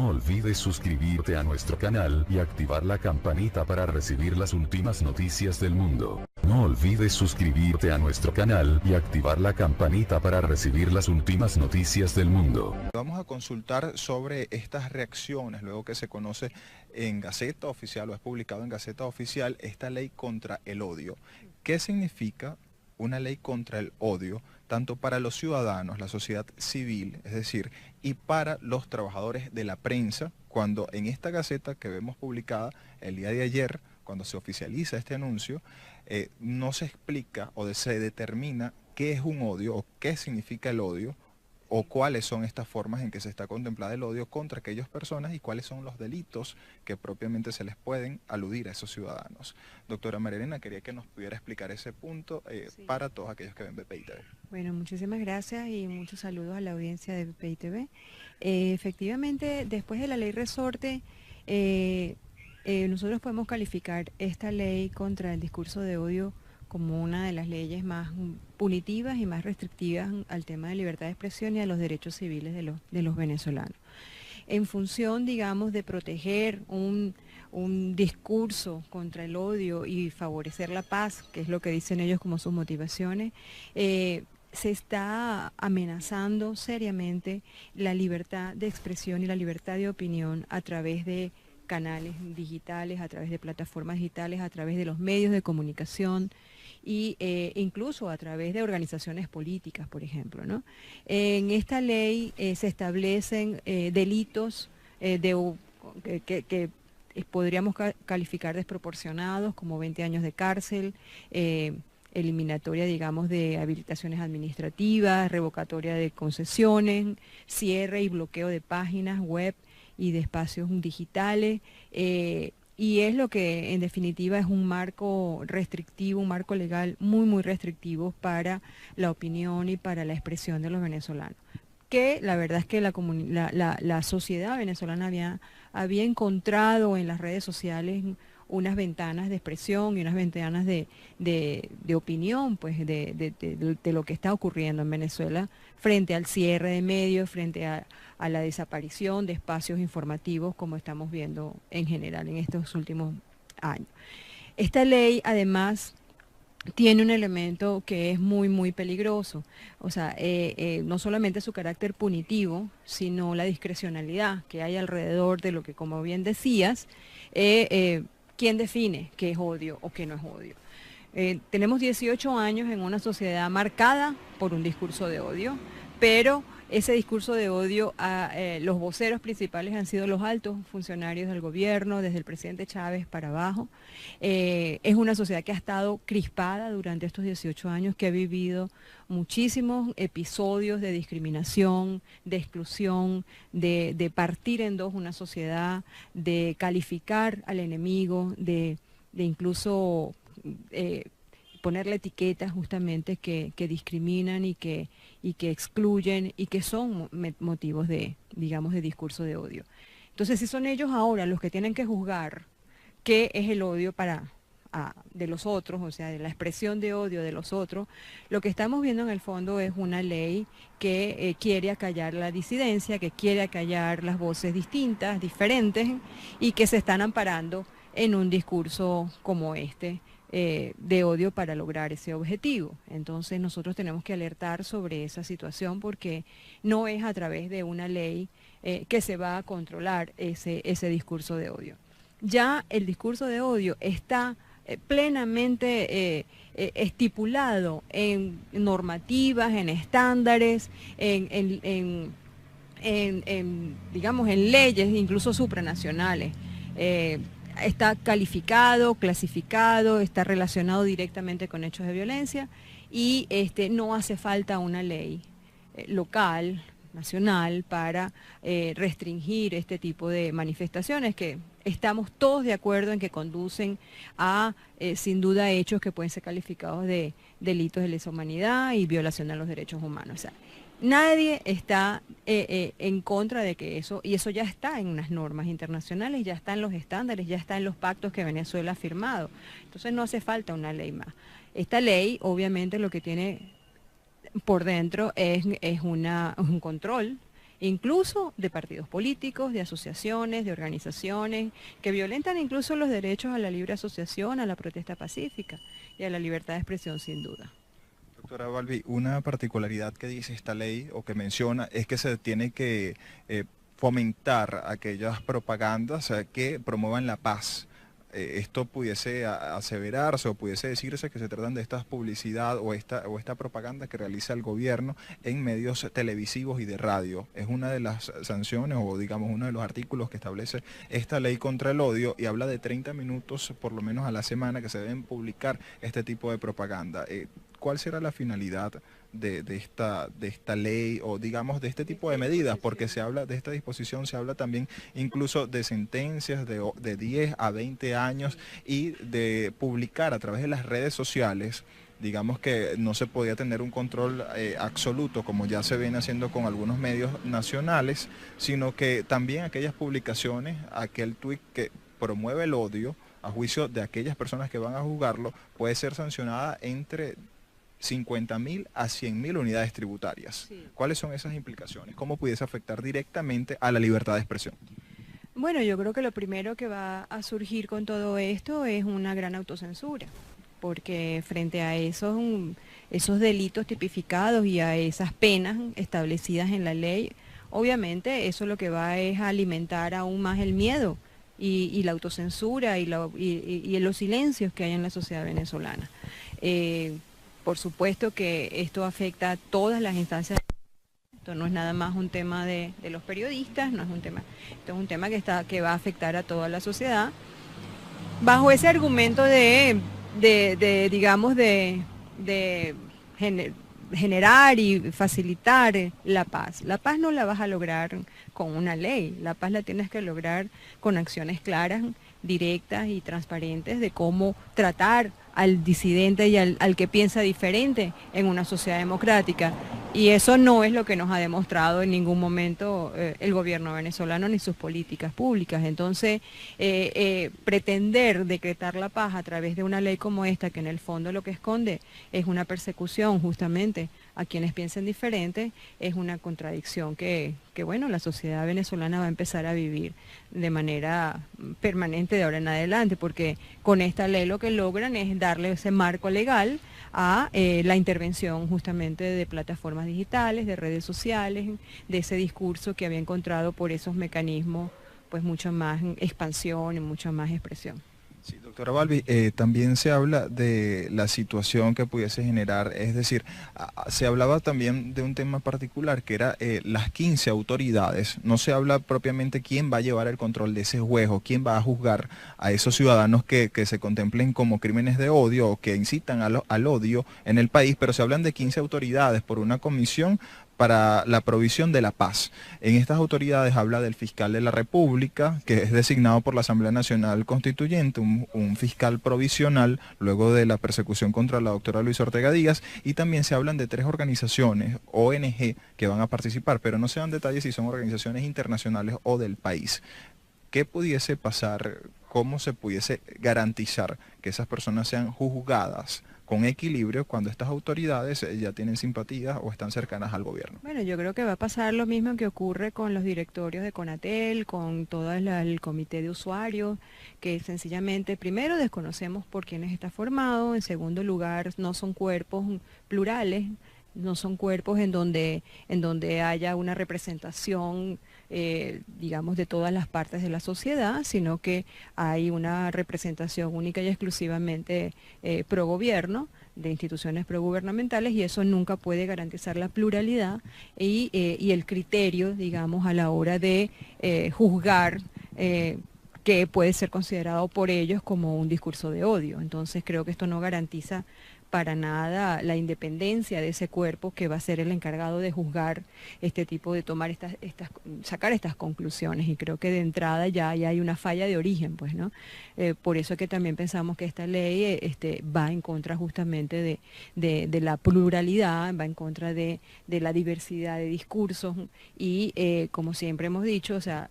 No olvides suscribirte a nuestro canal y activar la campanita para recibir las últimas noticias del mundo. No olvides suscribirte a nuestro canal y activar la campanita para recibir las últimas noticias del mundo. Vamos a consultar sobre estas reacciones, luego que se conoce en Gaceta Oficial o es publicado en Gaceta Oficial esta ley contra el odio. ¿Qué significa una ley contra el odio, tanto para los ciudadanos, la sociedad civil, es decir, y para los trabajadores de la prensa, cuando en esta Gaceta que vemos publicada el día de ayer, cuando se oficializa este anuncio, no se explica o se determina qué es un odio o qué significa el odio, o cuáles son estas formas en que se está contemplado el odio contra aquellas personas y cuáles son los delitos que propiamente se les pueden aludir a esos ciudadanos. Doctora María, quería que nos pudiera explicar ese punto Sí. para todos aquellos que ven BPI TV. Bueno, muchísimas gracias y muchos saludos a la audiencia de BPI TV. Efectivamente, después de la ley resorte, nosotros podemos calificar esta ley contra el discurso de odio como una de las leyes más punitivas y más restrictivas al tema de libertad de expresión y a los derechos civiles de los venezolanos. En función, digamos, de proteger un discurso contra el odio y favorecer la paz, que es lo que dicen ellos como sus motivaciones, se está amenazando seriamente la libertad de expresión y la libertad de opinión a través de canales digitales, a través de plataformas digitales, a través de los medios de comunicación y incluso a través de organizaciones políticas, por ejemplo, ¿no? En esta ley se establecen delitos que podríamos calificar desproporcionados, como 20 años de cárcel, eliminatoria, digamos, de habilitaciones administrativas, revocatoria de concesiones, cierre y bloqueo de páginas web y de espacios digitales, y es lo que en definitiva es un marco restrictivo, un marco legal muy restrictivo para la opinión y para la expresión de los venezolanos. Que la verdad es que la sociedad venezolana había encontrado en las redes sociales unas ventanas de expresión y unas ventanas de opinión, pues, de lo que está ocurriendo en Venezuela frente al cierre de medios, frente a la desaparición de espacios informativos, como estamos viendo en general en estos últimos años. Esta ley, además, tiene un elemento que es muy peligroso, o sea, no solamente su carácter punitivo, sino la discrecionalidad que hay alrededor de lo que, como bien decías, ¿quién define qué es odio o qué no es odio? Tenemos 18 años en una sociedad marcada por un discurso de odio, pero ese discurso de odio, los voceros principales han sido los altos funcionarios del gobierno, desde el presidente Chávez para abajo. Es una sociedad que ha estado crispada durante estos 18 años, que ha vivido muchísimos episodios de discriminación, de exclusión, de partir en dos una sociedad, de calificar al enemigo, de incluso ponerle etiquetas justamente que discriminan y que excluyen y que son motivos de, digamos, de discurso de odio. Entonces, si son ellos ahora los que tienen que juzgar qué es el odio de los otros, o sea, de la expresión de odio de los otros, lo que estamos viendo en el fondo es una ley que quiere acallar la disidencia, que quiere acallar las voces distintas, diferentes, y que se están amparando en un discurso como este, de odio para lograr ese objetivo. Entonces nosotros tenemos que alertar sobre esa situación, porque no es a través de una ley que se va a controlar ese discurso de odio. Ya el discurso de odio está plenamente estipulado en normativas, en estándares, digamos, en leyes incluso supranacionales. Está calificado, clasificado, está relacionado directamente con hechos de violencia y no hace falta una ley local, nacional, para restringir este tipo de manifestaciones que estamos todos de acuerdo en que conducen a, sin duda, hechos que pueden ser calificados de delitos de lesa humanidad y violación a los derechos humanos. O sea, nadie está en contra de que eso, y eso ya está en unas normas internacionales, ya está en los estándares, ya está en los pactos que Venezuela ha firmado. Entonces no hace falta una ley más. Esta ley, obviamente, lo que tiene por dentro es un control incluso de partidos políticos, de asociaciones, de organizaciones, que violentan incluso los derechos a la libre asociación, a la protesta pacífica y a la libertad de expresión, sin duda. Doctora Balbi, una particularidad que dice esta ley o que menciona es que se tiene que fomentar aquellas propagandas que promuevan la paz. Esto pudiese aseverarse o pudiese decirse que se tratan de esta publicidad o esta propaganda que realiza el gobierno en medios televisivos y de radio. Es una de las sanciones o digamos uno de los artículos que establece esta ley contra el odio y habla de 30 minutos por lo menos a la semana que se deben publicar este tipo de propaganda. ¿Cuál será la finalidad de esta ley o digamos de este tipo de medidas? Porque se habla de esta disposición, se habla también incluso de sentencias de 10 a 20 años y de publicar a través de las redes sociales. Digamos que no se podía tener un control absoluto como ya se viene haciendo con algunos medios nacionales, sino que también aquellas publicaciones, aquel tuit que promueve el odio a juicio de aquellas personas que van a juzgarlo, puede ser sancionada entre 50.000 a 100.000 unidades tributarias. Sí. ¿Cuáles son esas implicaciones? ¿Cómo pudiese afectar directamente a la libertad de expresión? Bueno, yo creo que lo primero que va a surgir con todo esto es una gran autocensura, porque frente a esos delitos tipificados y a esas penas establecidas en la ley, obviamente eso lo que va es a alimentar aún más el miedo y la autocensura y los silencios que hay en la sociedad venezolana. Por supuesto que esto afecta a todas las instancias. Esto no es nada más un tema de los periodistas, no es un tema, esto es un tema que va a afectar a toda la sociedad. Bajo ese argumento digamos, generar y facilitar la paz. La paz no la vas a lograr con una ley, la paz la tienes que lograr con acciones claras, directas y transparentes de cómo tratar al disidente y al que piensa diferente en una sociedad democrática. Y eso no es lo que nos ha demostrado en ningún momento el gobierno venezolano ni sus políticas públicas. Entonces, pretender decretar la paz a través de una ley como esta, que en el fondo lo que esconde es una persecución justamente a quienes piensen diferente, es una contradicción que bueno, la sociedad venezolana va a empezar a vivir de manera permanente de ahora en adelante, porque con esta ley lo que logran es darle ese marco legal a la intervención justamente de plataformas digitales, de redes sociales, de ese discurso que había encontrado por esos mecanismos pues mucho más expansión y mucha más expresión. Sí, doctora Balbi, también se habla de la situación que pudiese generar, es decir, se hablaba también de un tema particular que era las 15 autoridades. No se habla propiamente quién va a llevar el control de ese juez o quién va a juzgar a esos ciudadanos que se contemplen como crímenes de odio o que incitan al odio en el país, pero se hablan de 15 autoridades por una comisión para la provisión de la paz. En estas autoridades habla del fiscal de la República, que es designado por la Asamblea Nacional Constituyente, un fiscal provisional, luego de la persecución contra la doctora Luisa Ortega Díaz, y también se hablan de 3 organizaciones, ONG, que van a participar, pero no se dan detalles si son organizaciones internacionales o del país. ¿Qué pudiese pasar? ¿Cómo se pudiese garantizar que esas personas sean juzgadas con equilibrio cuando estas autoridades ya tienen simpatías o están cercanas al gobierno? Bueno, yo creo que va a pasar lo mismo que ocurre con los directorios de Conatel, con todo el comité de usuarios, que sencillamente, primero, desconocemos por quiénes está formado, en segundo lugar, no son cuerpos plurales, no son cuerpos en donde haya una representación, digamos, de todas las partes de la sociedad, sino que hay una representación única y exclusivamente pro gobierno, de instituciones progubernamentales, y eso nunca puede garantizar la pluralidad y el criterio, digamos, a la hora de juzgar que puede ser considerado por ellos como un discurso de odio. Entonces creo que esto no garantiza para nada la independencia de ese cuerpo que va a ser el encargado de juzgar este tipo, de tomar sacar estas conclusiones, y creo que de entrada ya hay una falla de origen, pues, ¿no? Por eso es que también pensamos que esta ley va en contra justamente de la pluralidad, va en contra de la diversidad de discursos, y como siempre hemos dicho, o sea,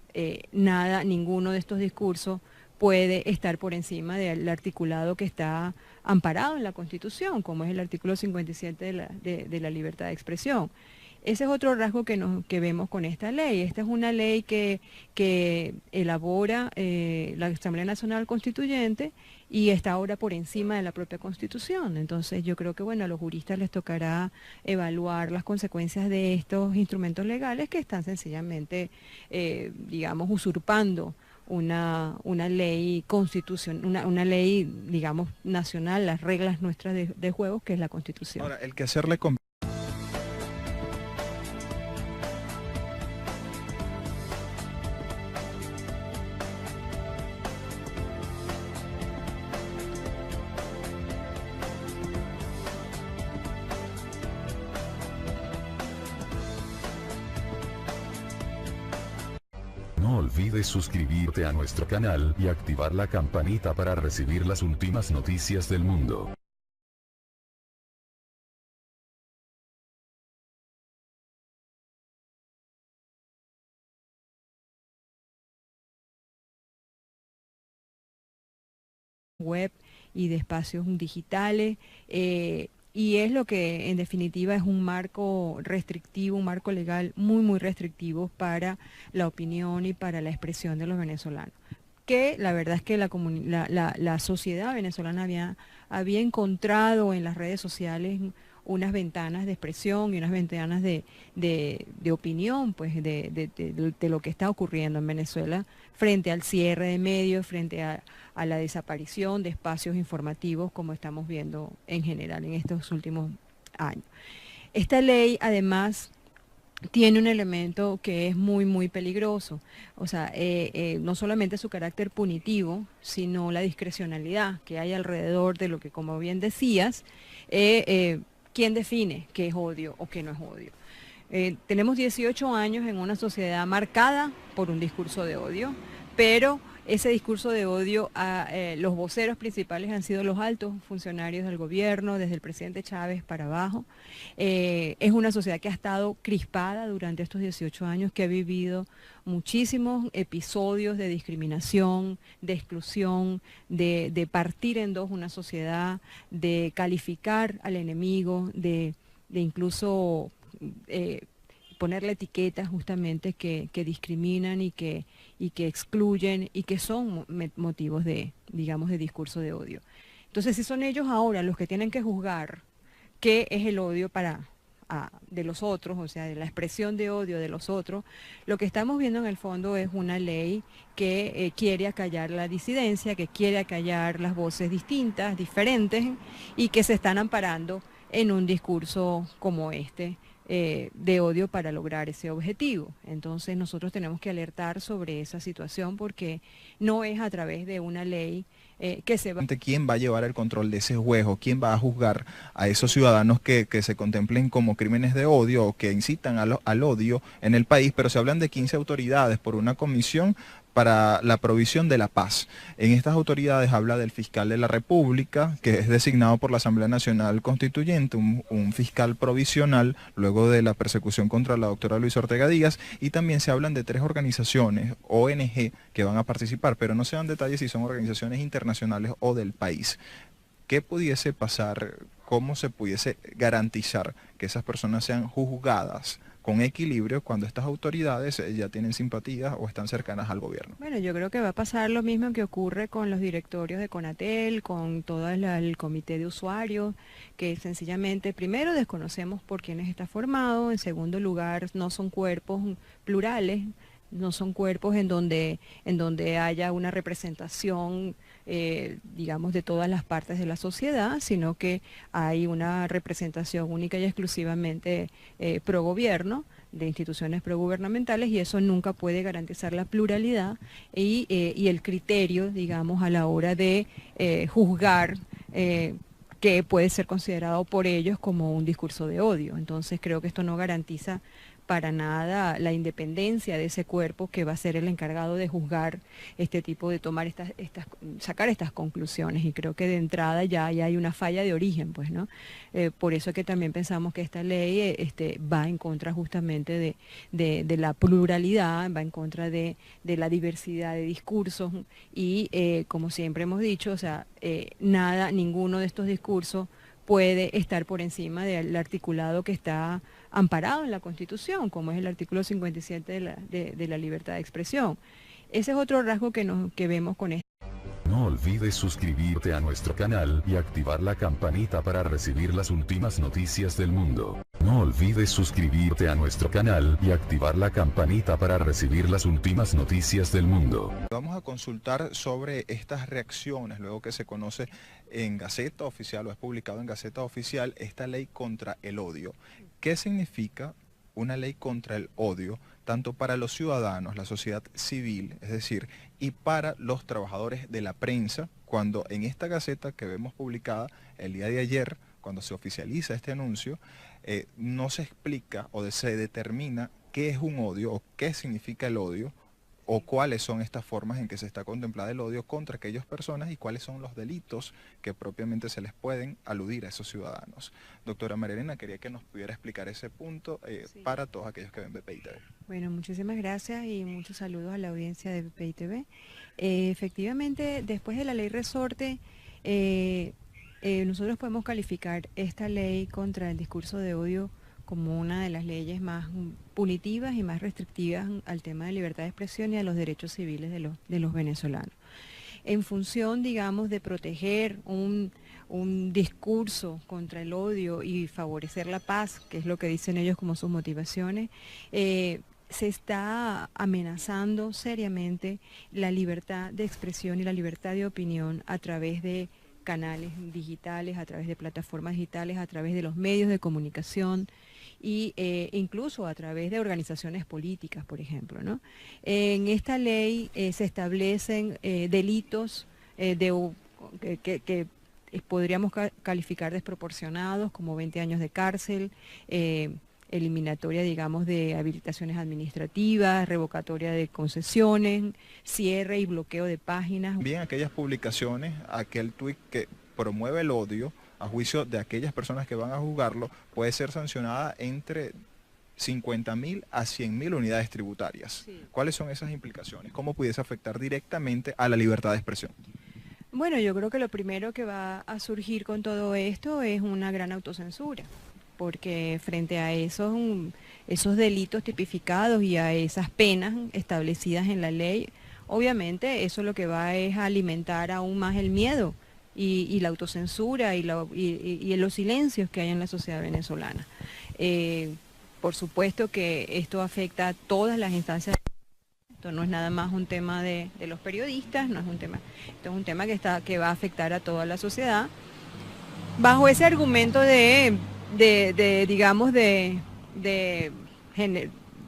ninguno de estos discursos puede estar por encima del articulado que está amparado en la Constitución, como es el artículo 57 de la libertad de expresión. ese es otro rasgo que vemos con esta ley. Esta es una ley que elabora la Asamblea Nacional Constituyente y está ahora por encima de la propia Constitución. Entonces yo creo que bueno, a los juristas les tocará evaluar las consecuencias de estos instrumentos legales que están sencillamente, digamos, usurpando una ley constitucional, una ley, digamos, nacional, las reglas nuestras de juego, que es la Constitución. Ahora, el quehacer le conviene. No olvides suscribirte a nuestro canal y activar la campanita para recibir las últimas noticias del mundo. Web y de espacios digitales, y es lo que en definitiva es un marco restrictivo, un marco legal muy restrictivo para la opinión y para la expresión de los venezolanos. Que la verdad es que la sociedad venezolana había encontrado en las redes sociales unas ventanas de expresión y unas ventanas de opinión, pues, de lo que está ocurriendo en Venezuela frente al cierre de medios, frente a la desaparición de espacios informativos, como estamos viendo en general en estos últimos años. Esta ley, además, tiene un elemento que es muy peligroso, o sea, no solamente su carácter punitivo, sino la discrecionalidad que hay alrededor de lo que, como bien decías, ¿quién define qué es odio o qué no es odio? Tenemos 18 años en una sociedad marcada por un discurso de odio, pero ese discurso de odio, los voceros principales han sido los altos funcionarios del gobierno, desde el presidente Chávez para abajo. Es una sociedad que ha estado crispada durante estos 18 años, que ha vivido muchísimos episodios de discriminación, de exclusión, de partir en dos una sociedad, de calificar al enemigo, de incluso ponerle etiquetas justamente que discriminan y que excluyen y que son motivos de, digamos, de discurso de odio. Entonces, si son ellos ahora los que tienen que juzgar qué es el odio de los otros, o sea, de la expresión de odio de los otros, lo que estamos viendo en el fondo es una ley que quiere acallar la disidencia, que quiere acallar las voces distintas, diferentes, y que se están amparando en un discurso como este, de odio para lograr ese objetivo. Entonces nosotros tenemos que alertar sobre esa situación, porque no es a través de una ley que se va... ¿Quién va a llevar el control de ese juego? ¿Quién va a juzgar a esos ciudadanos que se contemplen como crímenes de odio o que incitan al odio en el país? Pero se hablan de 15 autoridades por una comisión para la provisión de la paz. En estas autoridades habla del fiscal de la República, que es designado por la Asamblea Nacional Constituyente, un fiscal provisional, luego de la persecución contra la doctora Luisa Ortega Díaz, y también se hablan de 3 organizaciones, ONG, que van a participar, pero no se dan detalles si son organizaciones internacionales o del país. ¿Qué pudiese pasar? ¿Cómo se pudiese garantizar que esas personas sean juzgadas con equilibrio cuando estas autoridades ya tienen simpatía o están cercanas al gobierno? Bueno, yo creo que va a pasar lo mismo que ocurre con los directorios de Conatel, con todo el comité de usuarios, que sencillamente, primero, desconocemos por quiénes está formado, en segundo lugar, no son cuerpos plurales, no son cuerpos en donde haya una representación, digamos, de todas las partes de la sociedad, sino que hay una representación única y exclusivamente pro gobierno, de instituciones progubernamentales, y eso nunca puede garantizar la pluralidad y el criterio, digamos, a la hora de juzgar que puede ser considerado por ellos como un discurso de odio. Entonces creo que esto no garantiza para nada la independencia de ese cuerpo que va a ser el encargado de juzgar este tipo, de tomar sacar estas conclusiones, y creo que de entrada ya hay una falla de origen, pues, ¿no? Por eso es que también pensamos que esta ley va en contra justamente de la pluralidad, va en contra de la diversidad de discursos, y como siempre hemos dicho, o sea, ninguno de estos discursos puede estar por encima del articulado que está amparado en la Constitución, como es el artículo 57 de la libertad de expresión. Ese es otro rasgo que vemos con esto. No olvides suscribirte a nuestro canal y activar la campanita para recibir las últimas noticias del mundo. No olvides suscribirte a nuestro canal y activar la campanita para recibir las últimas noticias del mundo. Vamos a consultar sobre estas reacciones, luego que se conoce en Gaceta Oficial o es publicado en Gaceta Oficial esta ley contra el odio. ¿Qué significa una ley contra el odio, tanto para los ciudadanos, la sociedad civil, es decir, y para los trabajadores de la prensa, cuando en esta Gaceta que vemos publicada el día de ayer, cuando se oficializa este anuncio, no se explica o se determina qué es un odio o qué significa el odio, o cuáles son estas formas en que se está contemplado el odio contra aquellas personas y cuáles son los delitos que propiamente se les pueden aludir a esos ciudadanos. Doctora María, quería que nos pudiera explicar ese punto Sí. para todos aquellos que ven BPI TV. Bueno, muchísimas gracias y muchos saludos a la audiencia de BPI TV. Efectivamente, después de la ley resorte, nosotros podemos calificar esta ley contra el discurso de odio como una de las leyes más punitivas y más restrictivas al tema de libertad de expresión y a los derechos civiles de los venezolanos. En función, digamos, de proteger un discurso contra el odio y favorecer la paz, que es lo que dicen ellos como sus motivaciones, se está amenazando seriamente la libertad de expresión y la libertad de opinión a través de canales digitales, a través de plataformas digitales, a través de los medios de comunicación y incluso a través de organizaciones políticas, por ejemplo, ¿no? En esta ley se establecen delitos que podríamos calificar desproporcionados, como 20 años de cárcel, eliminatoria, digamos, de habilitaciones administrativas, revocatoria de concesiones, cierre y bloqueo de páginas. Bien, aquellas publicaciones, aquel tuit que promueve el odio, a juicio de aquellas personas que van a juzgarlo, puede ser sancionada entre 50.000 a 100.000 unidades tributarias. Sí. ¿Cuáles son esas implicaciones? ¿Cómo pudiese afectar directamente a la libertad de expresión? Bueno, yo creo que lo primero que va a surgir con todo esto es una gran autocensura, porque frente a esos delitos tipificados y a esas penas establecidas en la ley, obviamente eso lo que va es a alimentar aún más el miedo y la autocensura y los silencios que hay en la sociedad venezolana. Por supuesto que esto afecta a todas las instancias. Esto no es nada más un tema de los periodistas, no es un tema, esto es un tema que va a afectar a toda la sociedad, bajo ese argumento digamos,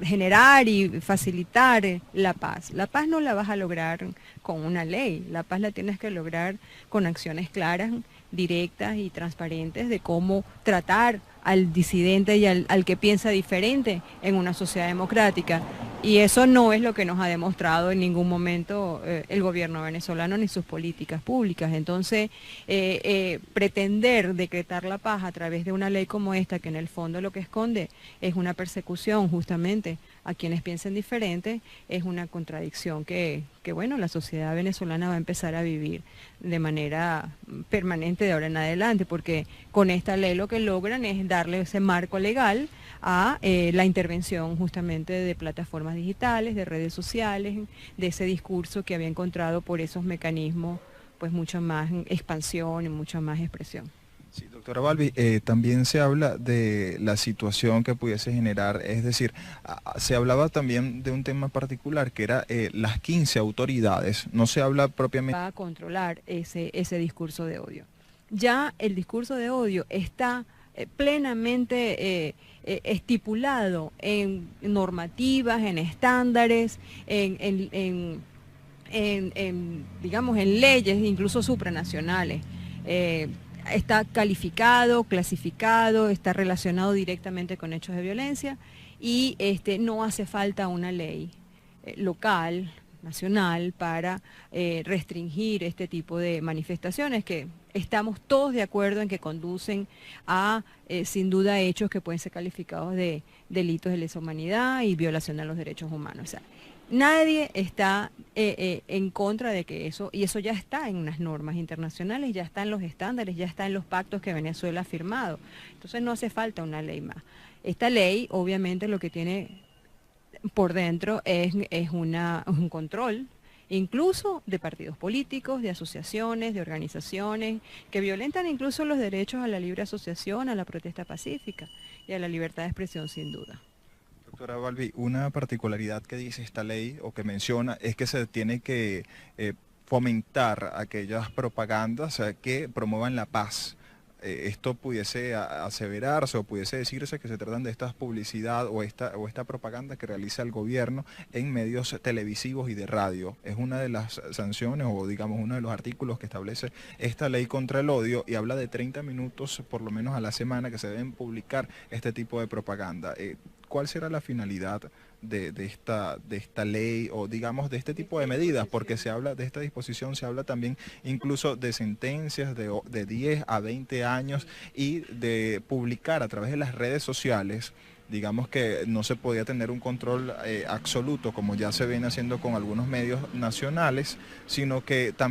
generar y facilitar la paz. La paz no la vas a lograr con una ley, la paz la tienes que lograr con acciones claras, directas y transparentes de cómo tratar al disidente y al que piensa diferente en una sociedad democrática. Y eso no es lo que nos ha demostrado en ningún momento el gobierno venezolano ni sus políticas públicas. Entonces, pretender decretar la paz a través de una ley como esta, que en el fondo lo que esconde es una persecución justamente a quienes piensen diferente, es una contradicción que bueno, la sociedad venezolana va a empezar a vivir de manera permanente de ahora en adelante, porque con esta ley lo que logran es darle ese marco legal a la intervención justamente de plataformas digitales, de redes sociales, de ese discurso que había encontrado por esos mecanismos pues mucha más expansión y mucha más expresión. Sí, doctora Balbi, también se habla de la situación que pudiese generar, es decir, se hablaba también de un tema particular que era las 15 autoridades, no se habla propiamente... Va a controlar ese discurso de odio. Ya el discurso de odio está plenamente estipulado en normativas, en estándares, digamos, en leyes incluso supranacionales. Está calificado, clasificado, está relacionado directamente con hechos de violencia y no hace falta una ley local, nacional, para restringir este tipo de manifestaciones que estamos todos de acuerdo en que conducen a, sin duda, hechos que pueden ser calificados de delitos de lesa humanidad y violación de los derechos humanos. O sea, nadie está en contra de que eso, y eso ya está en unas normas internacionales, ya está en los estándares, ya está en los pactos que Venezuela ha firmado. Entonces no hace falta una ley más. Esta ley obviamente lo que tiene por dentro es un control, incluso de partidos políticos, de asociaciones, de organizaciones, que violentan incluso los derechos a la libre asociación, a la protesta pacífica y a la libertad de expresión, sin duda. Doctora Balbi, una particularidad que dice esta ley o que menciona es que se tiene que fomentar aquellas propagandas que promuevan la paz. Esto pudiese aseverarse o pudiese decirse que se tratan de esta publicidad o esta propaganda que realiza el gobierno en medios televisivos y de radio. Es una de las sanciones o digamos uno de los artículos que establece esta ley contra el odio y habla de 30 minutos por lo menos a la semana que se deben publicar este tipo de propaganda. ¿Cuál será la finalidad de esta ley o digamos de este tipo de medidas? Porque se habla de esta disposición, se habla también incluso de sentencias de 10 a 20 años y de publicar a través de las redes sociales. Digamos que no se podía tener un control absoluto como ya se viene haciendo con algunos medios nacionales, sino que también